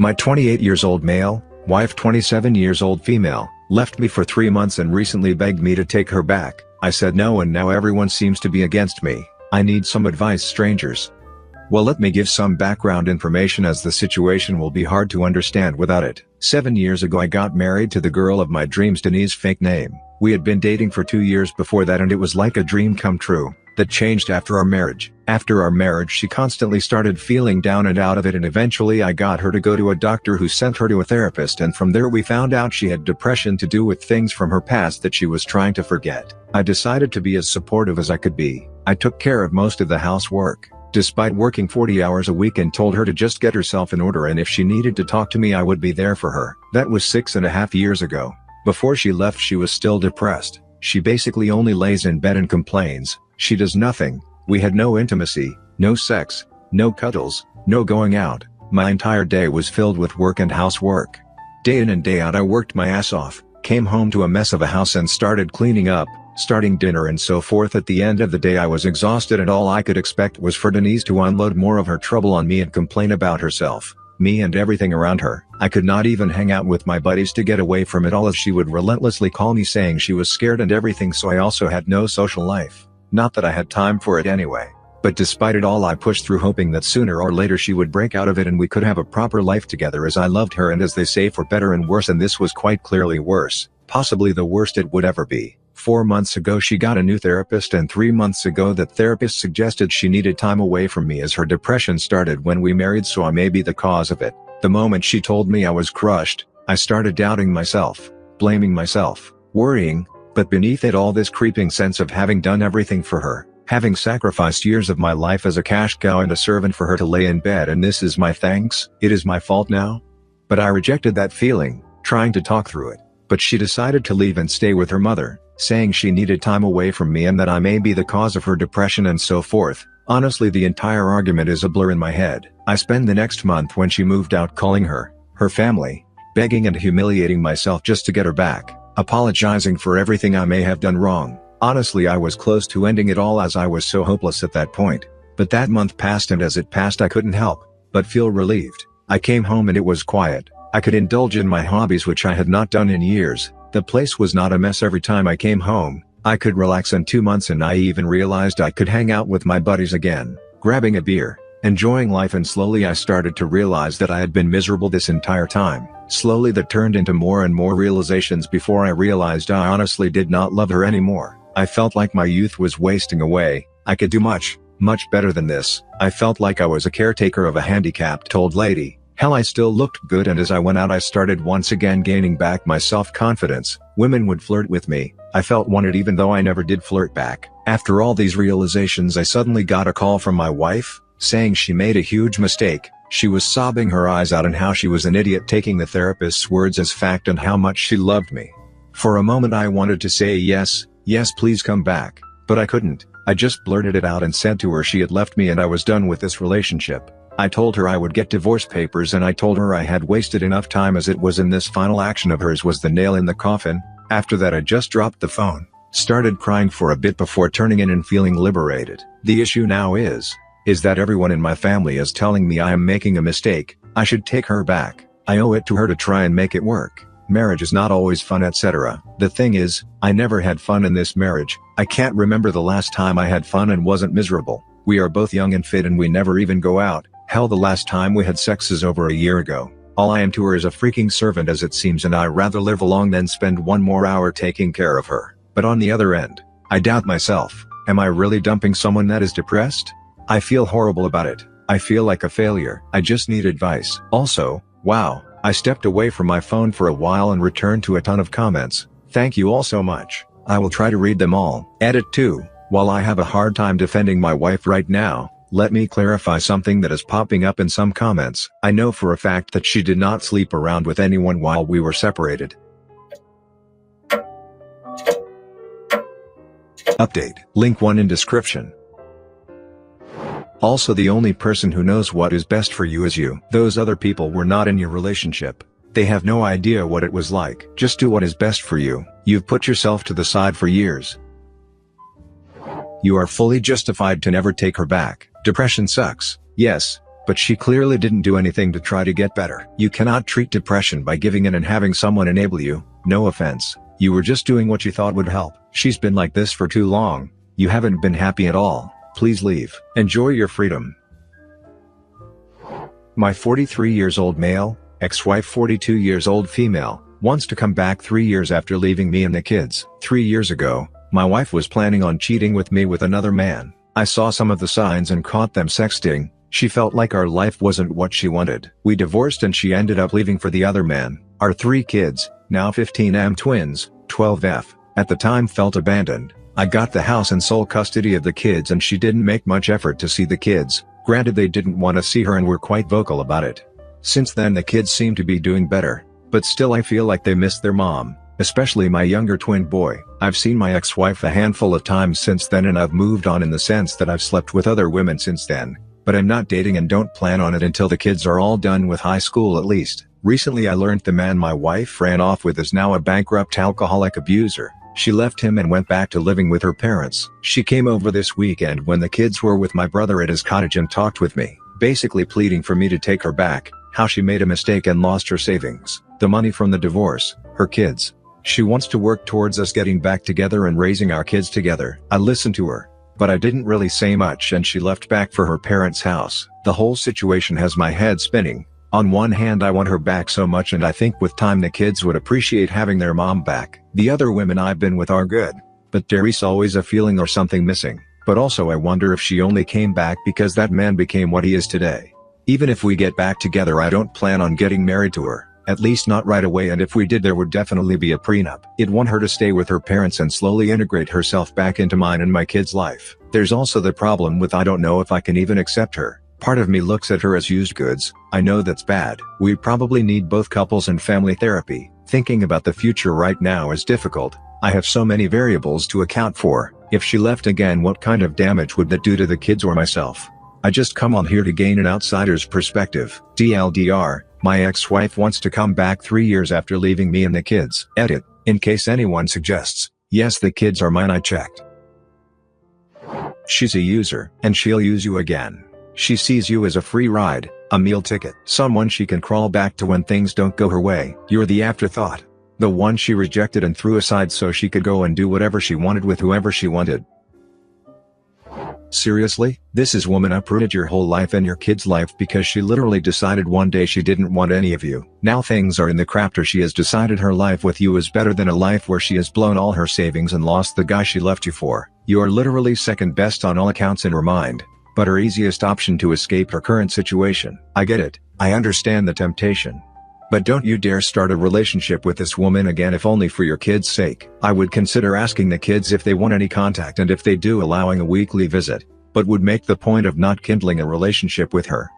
My 28 years old male, wife 27 years old female, left me for 3 months and recently begged me to take her back. I said no and now everyone seems to be against me. I need some advice, strangers. Well, let me give some background information as the situation will be hard to understand without it. 7 years ago I got married to the girl of my dreams, Denise, fake name. We had been dating for 2 years before that and it was like a dream come true. That changed after our marriage. After our marriage she constantly started feeling down and out of it, and eventually I got her to go to a doctor who sent her to a therapist, and from there we found out she had depression to do with things from her past that she was trying to forget. I decided to be as supportive as I could be. I took care of most of the housework, despite working 40 hours a week, and told her to just get herself in order, and if she needed to talk to me I would be there for her. That was 6.5 years ago. Before she left she was still depressed. She basically only lays in bed and complains. She does nothing. We had no intimacy, no sex, no cuddles, no going out. My entire day was filled with work and housework. Day in and day out I worked my ass off, came home to a mess of a house and started cleaning up, starting dinner and so forth. At the end of the day I was exhausted and all I could expect was for Denise to unload more of her trouble on me and complain about herself, me and everything around her. I could not even hang out with my buddies to get away from it all, as she would relentlessly call me saying she was scared and everything, so I also had no social life. Not that I had time for it anyway. But despite it all I pushed through, hoping that sooner or later she would break out of it and we could have a proper life together, as I loved her and, as they say, for better and worse, and this was quite clearly worse, possibly the worst it would ever be. 4 months ago she got a new therapist, and 3 months ago that therapist suggested she needed time away from me as her depression started when we married, so I may be the cause of it. The moment she told me I was crushed, I started doubting myself, blaming myself, worrying, but beneath it all this creeping sense of having done everything for her, having sacrificed years of my life as a cash cow and a servant for her to lay in bed, and this is my thanks? It is my fault now? But I rejected that feeling, trying to talk through it. But she decided to leave and stay with her mother, saying she needed time away from me and that I may be the cause of her depression and so forth. Honestly, the entire argument is a blur in my head. I spent the next month when she moved out calling her family, begging and humiliating myself just to get her back, apologizing for everything I may have done wrong. Honestly, I was close to ending it all as I was so hopeless at that point. But that month passed, and as it passed I couldn't help but feel relieved. I came home and it was quiet. I could indulge in my hobbies, which I had not done in years. The place was not a mess every time I came home. I could relax in 2 months, and I even realized I could hang out with my buddies again, grabbing a beer, enjoying life, and slowly I started to realize that I had been miserable this entire time. Slowly that turned into more and more realizations before I realized I honestly did not love her anymore. I felt like my youth was wasting away. I could do much better than this. I felt like I was a caretaker of a handicapped old lady. Hell, I still looked good, and as I went out I started once again gaining back my self-confidence. Women would flirt with me. I felt wanted even though I never did flirt back. After all these realizations I suddenly got a call from my wife, saying she made a huge mistake. She was sobbing her eyes out and how she was an idiot, taking the therapist's words as fact, and how much she loved me. For a moment I wanted to say yes, please come back, but I couldn't. I just blurted it out and said to her she had left me and I was done with this relationship. I told her I would get divorce papers, and I told her I had wasted enough time, as it was in this final action of hers was the nail in the coffin. After that I just dropped the phone, started crying for a bit before turning in and feeling liberated. The issue now is that everyone in my family is telling me I am making a mistake, I should take her back, I owe it to her to try and make it work. Marriage is not always fun, etc. The thing is, I never had fun in this marriage. I can't remember the last time I had fun and wasn't miserable. We are both young and fit and we never even go out. Hell, the last time we had sex is over a year ago. All I am to her is a freaking servant, as it seems, and I rather live along than spend one more hour taking care of her. But on the other end, I doubt myself. Am I really dumping someone that is depressed? I feel horrible about it. I feel like a failure. I just need advice. Also, wow, I stepped away from my phone for a while and returned to a ton of comments. Thank you all so much. I will try to read them all. Edit 2. While I have a hard time defending my wife right now, let me clarify something that is popping up in some comments. I know for a fact that she did not sleep around with anyone while we were separated. Update. Link 1 in description. Also, the only person who knows what is best for you is you. Those other people were not in your relationship. They have no idea what it was like. Just do what is best for you. You've put yourself to the side for years. You are fully justified to never take her back. Depression sucks. Yes, but she clearly didn't do anything to try to get better. You cannot treat depression by giving in and having someone enable you. No offense. You were just doing what you thought would help. She's been like this for too long. You haven't been happy at all. Please leave. Enjoy your freedom. My 43 years old male, ex-wife 42 years old female, wants to come back 3 years after leaving me and the kids. 3 years ago, my wife was planning on cheating with me with another man. I saw some of the signs and caught them sexting. She felt like our life wasn't what she wanted. We divorced and she ended up leaving for the other man. Our 3 kids, now 15 twins, 12F, at the time felt abandoned. I got the house and sole custody of the kids and she didn't make much effort to see the kids. Granted, they didn't want to see her and were quite vocal about it. Since then the kids seem to be doing better, but still I feel like they miss their mom, especially my younger twin boy. I've seen my ex-wife a handful of times since then and I've moved on in the sense that I've slept with other women since then, but I'm not dating and don't plan on it until the kids are all done with high school at least. Recently I learned the man my wife ran off with is now a bankrupt alcoholic abuser. She left him and went back to living with her parents. She came over this weekend when the kids were with my brother at his cottage and talked with me, basically pleading for me to take her back, how she made a mistake and lost her savings, the money from the divorce, her kids. She wants to work towards us getting back together and raising our kids together. I listened to her, but I didn't really say much and she left back for her parents' house. The whole situation has my head spinning. On one hand I want her back so much and I think with time the kids would appreciate having their mom back. The other women I've been with are good, but there's always a feeling or something missing. But also I wonder if she only came back because that man became what he is today. Even if we get back together I don't plan on getting married to her, at least not right away, and if we did there would definitely be a prenup. I'd want her to stay with her parents and slowly integrate herself back into mine and my kids' life. There's also the problem with I don't know if I can even accept her. Part of me looks at her as used goods. I know that's bad. We probably need both couples and family therapy. Thinking about the future right now is difficult. I have so many variables to account for. If she left again, what kind of damage would that do to the kids or myself? I just come on here to gain an outsider's perspective. DLDR, my ex-wife wants to come back 3 years after leaving me and the kids. Edit, in case anyone suggests. Yes, the kids are mine, I checked. She's a user, and she'll use you again. She sees you as a free ride, a meal ticket, someone she can crawl back to when things don't go her way. You're the afterthought. The one she rejected and threw aside so she could go and do whatever she wanted with whoever she wanted. Seriously? This is woman uprooted your whole life and your kid's life because she literally decided one day she didn't want any of you. Now things are in the crapper. She has decided her life with you is better than a life where she has blown all her savings and lost the guy she left you for. You are literally second best on all accounts in her mind, but her easiest option to escape her current situation. I get it. I understand the temptation. But don't you dare start a relationship with this woman again, if only for your kids' sake. I would consider asking the kids if they want any contact, and if they do, allowing a weekly visit, but would make the point of not kindling a relationship with her.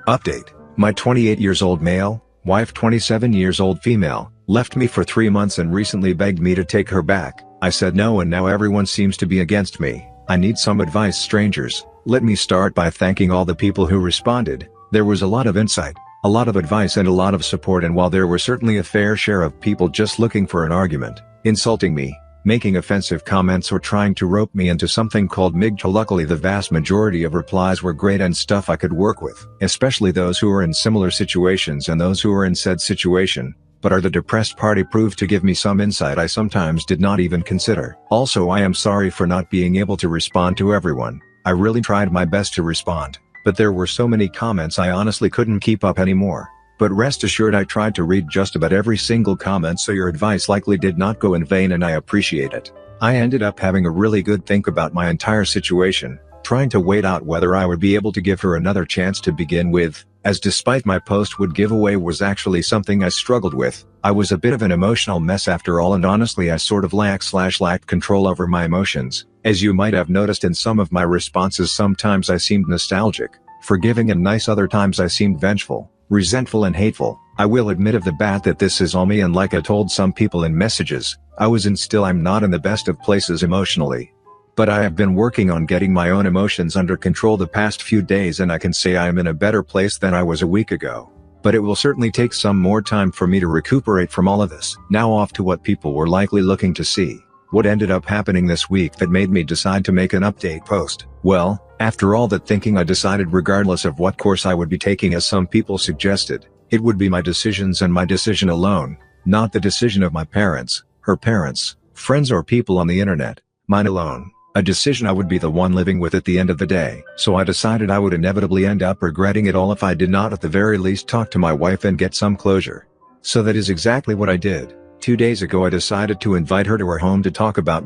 Update. My 28 years old male, wife 27 years old female, left me for 3 months and recently begged me to take her back. I said no and now everyone seems to be against me. I need some advice, strangers. Let me start by thanking all the people who responded. There was a lot of insight, a lot of advice and a lot of support, and while there were certainly a fair share of people just looking for an argument, insulting me, making offensive comments or trying to rope me into something called MGTOW, luckily the vast majority of replies were great and stuff I could work with, especially those who are in similar situations and those who are in said situation, but are the depressed party, proved to give me some insight I sometimes did not even consider. Also, I am sorry for not being able to respond to everyone. I really tried my best to respond, but there were so many comments I honestly couldn't keep up anymore. But rest assured I tried to read just about every single comment, so your advice likely did not go in vain and I appreciate it. I ended up having a really good think about my entire situation, trying to wait out whether I would be able to give her another chance to begin with, as despite my post would give away was actually something I struggled with. I was a bit of an emotional mess after all, and honestly I sort of lacked control over my emotions. As you might have noticed in some of my responses, sometimes I seemed nostalgic, forgiving, and nice. Other times I seemed vengeful, resentful and hateful. I will admit of the bat that this is all me, and like I told some people in messages, I was and still I'm not in the best of places emotionally. But I have been working on getting my own emotions under control the past few days, and I can say I am in a better place than I was a week ago. But it will certainly take some more time for me to recuperate from all of this. Now off to what people were likely looking to see. What ended up happening this week that made me decide to make an update post? Well, after all that thinking, I decided regardless of what course I would be taking, as some people suggested, it would be my decisions and my decision alone, not the decision of my parents, her parents, friends or people on the internet, mine alone. A decision I would be the one living with at the end of the day. So I decided I would inevitably end up regretting it all if I did not at the very least talk to my wife and get some closure. So that is exactly what I did. 2 days ago I decided to invite her to our home to talk about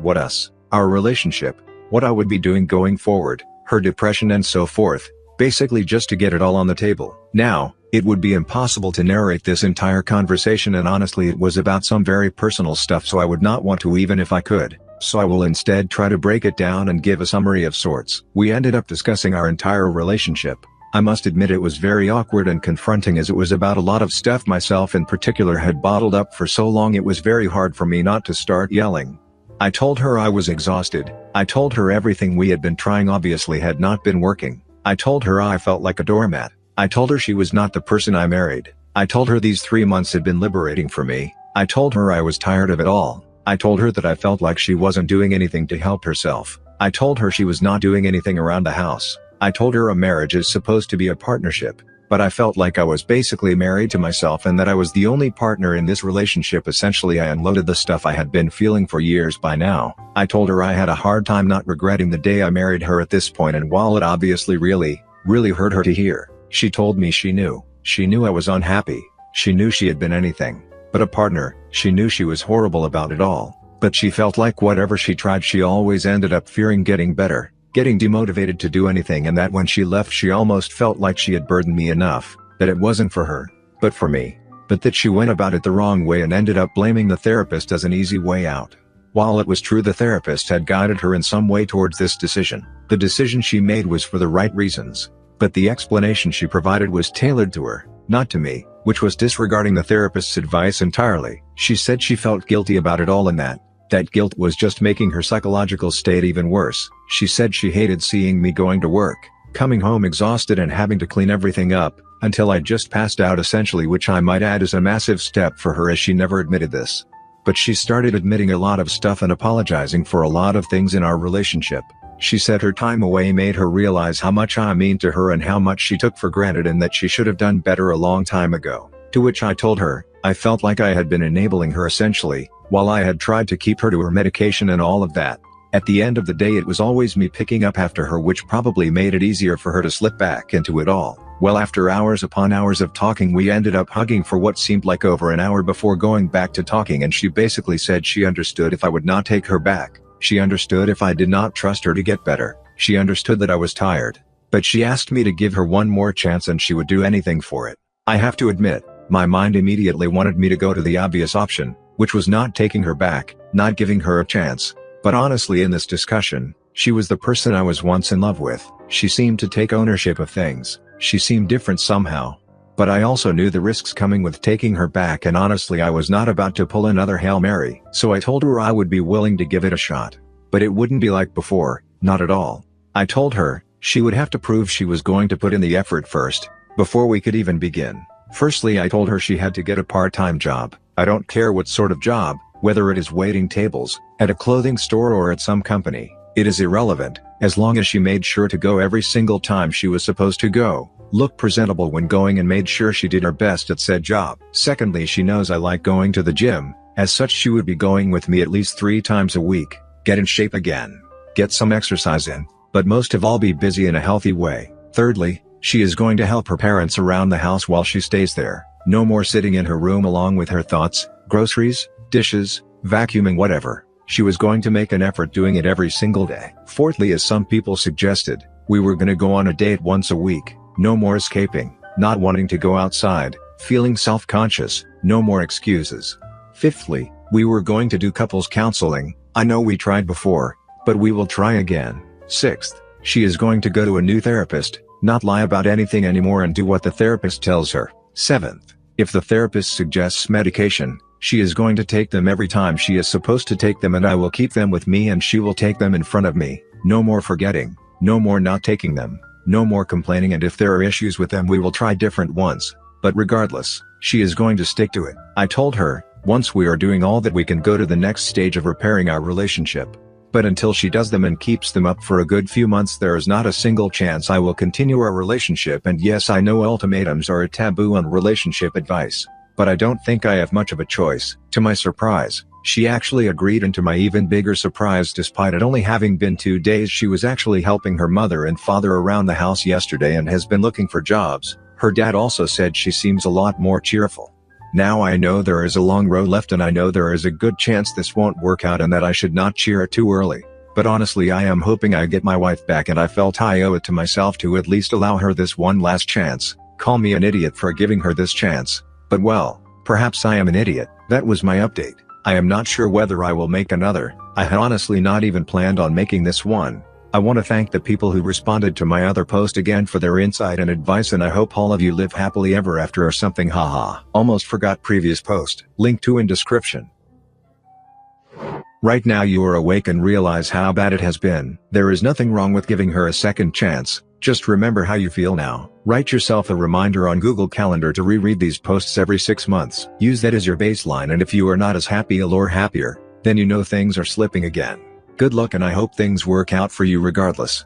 our relationship, what I would be doing going forward, her depression and so forth, basically just to get it all on the table. Now, it would be impossible to narrate this entire conversation, and honestly it was about some very personal stuff, so I would not want to even if I could. So I will instead try to break it down and give a summary of sorts. We ended up discussing our entire relationship. I must admit it was very awkward and confronting, as it was about a lot of stuff myself in particular had bottled up for so long it was very hard for me not to start yelling. I told her I was exhausted. I told her everything we had been trying obviously had not been working. I told her I felt like a doormat. I told her she was not the person I married. I told her these 3 months had been liberating for me. I told her I was tired of it all. I told her that I felt like she wasn't doing anything to help herself. I told her she was not doing anything around the house. I told her a marriage is supposed to be a partnership, but I felt like I was basically married to myself and that I was the only partner in this relationship. Essentially, I unloaded the stuff I had been feeling for years by now. I told her I had a hard time not regretting the day I married her at this point, and while it obviously really hurt her to hear, she told me she knew. She knew I was unhappy. She knew she had been anything but a partner. She knew she was horrible about it all, but she felt like whatever she tried she always ended up fearing getting better, getting demotivated to do anything, and that when she left she almost felt like she had burdened me enough, that it wasn't for her, but for me, but that she went about it the wrong way and ended up blaming the therapist as an easy way out. While it was true the therapist had guided her in some way towards this decision, the decision she made was for the right reasons, but the explanation she provided was tailored to her, not to me, which was disregarding the therapist's advice entirely. She said she felt guilty about it all and that guilt was just making her psychological state even worse. She said she hated seeing me going to work, coming home exhausted and having to clean everything up, until I just passed out essentially, which I might add is a massive step for her, as she never admitted this. But she started admitting a lot of stuff and apologizing for a lot of things in our relationship. She said her time away made her realize how much I mean to her and how much she took for granted, and that she should have done better a long time ago. To which I told her, I felt like I had been enabling her essentially, while I had tried to keep her to her medication and all of that. At the end of the day it was always me picking up after her, which probably made it easier for her to slip back into it all. Well, after hours upon hours of talking we ended up hugging for what seemed like over an hour before going back to talking, and she basically said she understood if I would not take her back. She understood if I did not trust her to get better. She understood that I was tired. But she asked me to give her one more chance and she would do anything for it. I have to admit, my mind immediately wanted me to go to the obvious option, which was not taking her back, not giving her a chance. But honestly, in this discussion, she was the person I was once in love with. She seemed to take ownership of things. She seemed different somehow. But I also knew the risks coming with taking her back, and honestly I was not about to pull another Hail Mary. So I told her I would be willing to give it a shot. But it wouldn't be like before, not at all. I told her she would have to prove she was going to put in the effort first, before we could even begin. Firstly, I told her she had to get a part-time job. I don't care what sort of job, whether it is waiting tables, at a clothing store or at some company. It is irrelevant, as long as she made sure to go every single time she was supposed to go, look presentable when going, and made sure she did her best at said job. Secondly, she knows I like going to the gym. As such, she would be going with me at least 3 times a week, get in shape again, get some exercise in, but most of all be busy in a healthy way. Thirdly, she is going to help her parents around the house while she stays there. No more sitting in her room along with her thoughts, groceries, dishes, vacuuming, whatever. She was going to make an effort doing it every single day. Fourthly, as some people suggested, we were gonna go on a date once a week. No more escaping, not wanting to go outside, feeling self-conscious, no more excuses. Fifthly, we were going to do couples counseling. I know we tried before, but we will try again. Sixth, she is going to go to a new therapist, not lie about anything anymore and do what the therapist tells her. Seventh, if the therapist suggests medication, she is going to take them every time she is supposed to take them, and I will keep them with me and she will take them in front of me. No more forgetting, no more not taking them, no more complaining, and if there are issues with them we will try different ones. But regardless, she is going to stick to it. I told her, Once we are doing all that we can go to the next stage of repairing our relationship. But until she does them and keeps them up for a good few months, there is not a single chance I will continue our relationship. And yes, I know ultimatums are a taboo on relationship advice, but I don't think I have much of a choice. To my surprise, she actually agreed, and to my even bigger surprise, despite it only having been 2 days, she was actually helping her mother and father around the house yesterday and has been looking for jobs. Her dad also said she seems a lot more cheerful. Now I know there is a long road left, and I know there is a good chance this won't work out and that I should not cheer too early. But honestly, I am hoping I get my wife back, and I felt I owe it to myself to at least allow her this one last chance. Call me an idiot for giving her this chance. But well, perhaps I am an idiot. That was my update. I am not sure whether I will make another. I had honestly not even planned on making this one. I want to thank the people who responded to my other post again for their insight and advice, and I hope all of you live happily ever after or something. Haha. Almost forgot previous post. Link to in description. Right now you are awake and realize how bad it has been. There is nothing wrong with giving her a second chance. Just remember how you feel now. Write yourself a reminder on Google Calendar to reread these posts every 6 months. Use that as your baseline, and if you are not as happy or happier, then you know things are slipping again. Good luck, and I hope things work out for you regardless.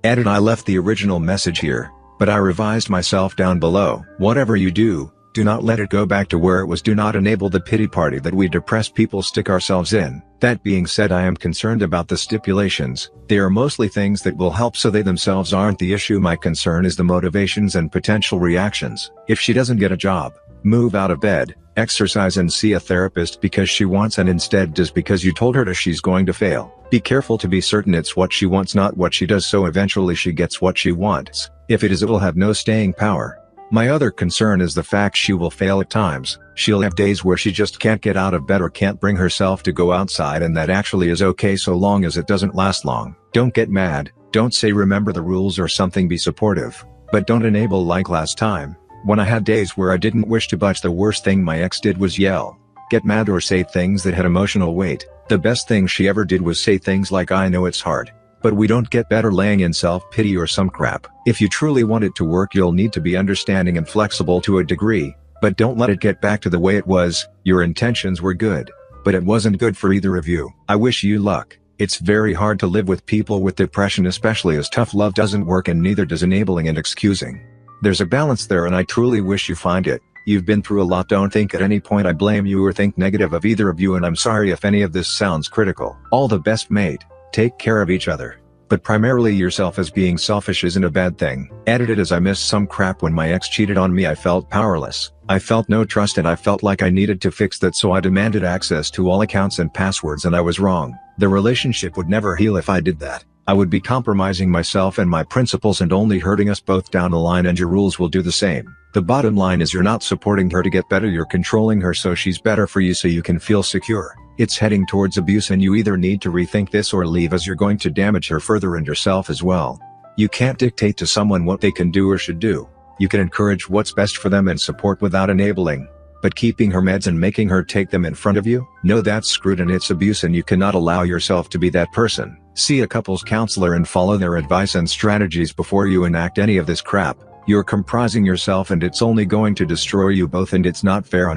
Edit: I left the original message here, but I revised myself down below. Whatever you do, do not let it go back to where it was. Do not enable the pity party that we depressed people stick ourselves in. That being said, I am concerned about the stipulations. They are mostly things that will help, so they themselves aren't the issue. My concern is the motivations and potential reactions. If she doesn't get a job, move out of bed, exercise, and see a therapist because she wants and instead does because you told her to, she's going to fail. Be careful to be certain it's what she wants, not what she does, so eventually she gets what she wants. If it is, it will have no staying power. My other concern is the fact she will fail at times. She'll have days where she just can't get out of bed or can't bring herself to go outside, and that actually is okay so long as it doesn't last long. Don't get mad, don't say remember the rules or something, be supportive. But don't enable like last time, when I had days where I didn't wish to budge. The worst thing my ex did was yell, get mad, or say things that had emotional weight. The best thing she ever did was say things like, I know it's hard, but we don't get better laying in self-pity or some crap. If you truly want it to work, you'll need to be understanding and flexible to a degree, but don't let it get back to the way it was. Your intentions were good, but it wasn't good for either of you. I wish you luck. It's very hard to live with people with depression, especially as tough love doesn't work, and neither does enabling and excusing. There's a balance there, and I truly wish you find it. You've been through a lot. Don't think at any point I blame you or think negative of either of you, and I'm sorry if any of this sounds critical. All the best, mate. Take care of each other. But primarily yourself, as being selfish isn't a bad thing. Edited: as I missed some crap when my ex cheated on me, I felt powerless. I felt no trust, and I felt like I needed to fix that, so I demanded access to all accounts and passwords, and I was wrong. The relationship would never heal if I did that. I would be compromising myself and my principles and only hurting us both down the line, and your rules will do the same. The bottom line is you're not supporting her to get better, you're controlling her so she's better for you, so you can feel secure. It's heading towards abuse, and you either need to rethink this or leave, as you're going to damage her further and yourself as well. You can't dictate to someone what they can do or should do. You can encourage what's best for them and support without enabling. But keeping her meds and making her take them in front of you? No, that's screwed, and it's abuse, and you cannot allow yourself to be that person. See a couples counselor and follow their advice and strategies before you enact any of this crap. You're comprising yourself, and it's only going to destroy you both, and it's not fair on